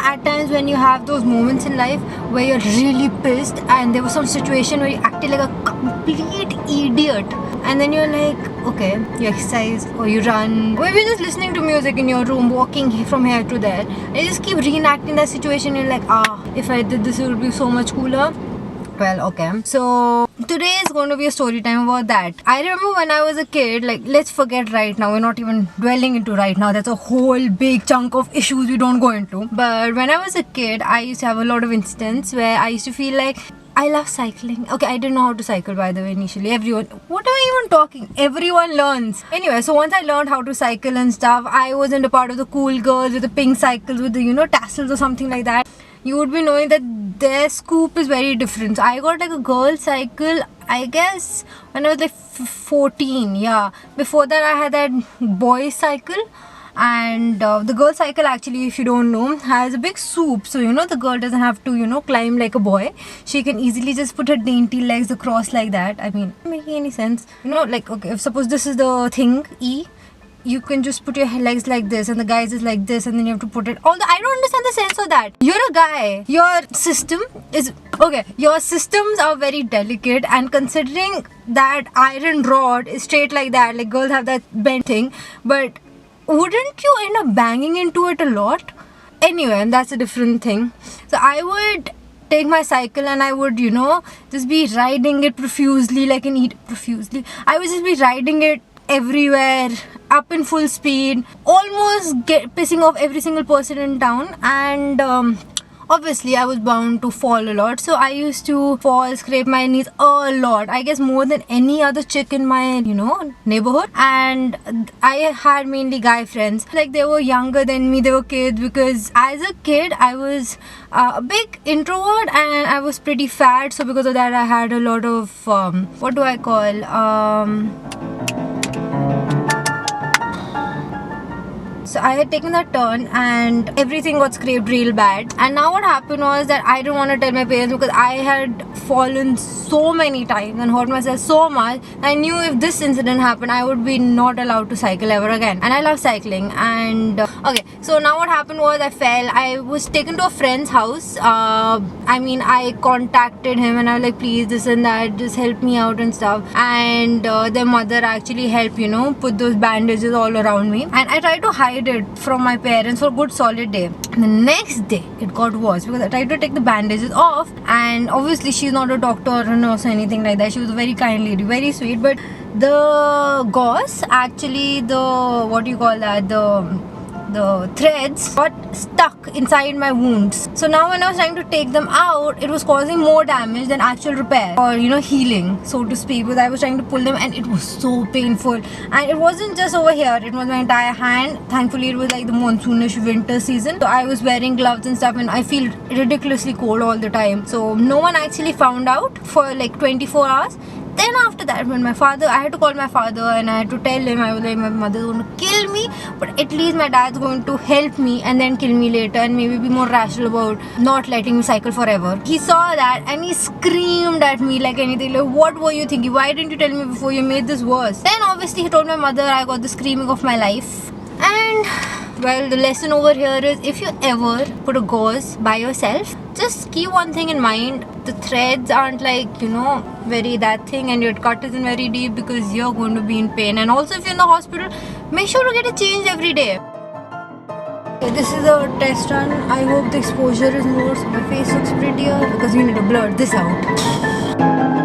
at times when you have those moments in life where you're really pissed and there was some situation where you acted like a complete idiot, and then you're like, okay, you exercise or you run, or maybe just listening to music in your room, walking from here to there, and you just keep reenacting that situation. You're like, if I did this, it would be so much cooler. Well, okay. So today is going to be a story time about that. I remember when I was a kid, like, let's forget right now. We're not even dwelling into right now. That's a whole big chunk of issues we don't go into. But when I was a kid, I used to have a lot of incidents where I used to feel like I love cycling. Okay, I didn't know how to cycle, by the way, initially. Everyone, what am I even talking? Everyone learns. Anyway, so once I learned how to cycle and stuff, I wasn't a part of the cool girls with the pink cycles with the, tassels or something like that. You would be knowing that their scoop is very different. So I got like a girl cycle, I guess, when I was like 14. Yeah. Before that, I had that boy cycle. And the girl cycle, actually, if you don't know, has a big swoop. So, the girl doesn't have to, climb like a boy. She can easily just put her dainty legs across like that. I mean, making any sense? Like, okay, if suppose this is the thing, E, you can just put your legs like this and the guys is like this, and then you have to put it. Although I don't understand the sense of that. You're a guy. Your system is okay. Your systems are very delicate, and considering that iron rod is straight like that, like girls have that bent thing, but wouldn't you end up banging into it a lot? Anyway, and that's a different thing. So I would take my cycle and I would, just be riding it profusely, like an eat profusely. I would just be riding it everywhere, up in full speed, almost pissing off every single person in town. And obviously I was bound to fall a lot, so I used to fall, scrape my knees a lot, I guess more than any other chick in my neighborhood. And I had mainly guy friends, like they were younger than me, they were kids, because as a kid I was a big introvert and I was pretty fat, so because of that I had a lot of what do I call so I had taken that turn and everything got scraped real bad. And now what happened was that I didn't want to tell my parents, because I had fallen so many times and hurt myself so much. I knew if this incident happened, I would be not allowed to cycle ever again. And I love cycling. And okay, so now what happened was I fell. I was taken to a friend's house. I contacted him and I was like, please, this and that, just help me out and stuff. And their mother actually helped, put those bandages all around me. And I tried to hide it from my parents for a good solid day. And the next day it got worse, because I tried to take the bandages off, and obviously she's not a doctor or a nurse or anything like that. She was a very kind lady, very sweet, but the gauze, actually the threads got stuck inside my wounds. So now when I was trying to take them out, it was causing more damage than actual repair or healing, so to speak, because I was trying to pull them and it was so painful. And it wasn't just over here, it was my entire hand. Thankfully it was like the monsoonish winter season, so I was wearing gloves and stuff, and I feel ridiculously cold all the time. So no one actually found out for like 24 hours. Then after that, when I had to call my father and I had to tell him, I was like, my mother's going to kill me, but at least my dad's going to help me and then kill me later, and maybe be more rational about not letting me cycle forever. He saw that and he screamed at me like anything, like, what were you thinking? Why didn't you tell me before? You made this worse. Then obviously he told my mother. I got the screaming of my life. And well, the lesson over here is, if you ever put a gauze by yourself, just keep one thing in mind. The threads aren't like, very that thing, and your cut isn't very deep, because you're going to be in pain. And also if you're in the hospital, make sure to get it changed every day. Okay, this is a test run. I hope the exposure is more so my face looks prettier, because you need to blur this out.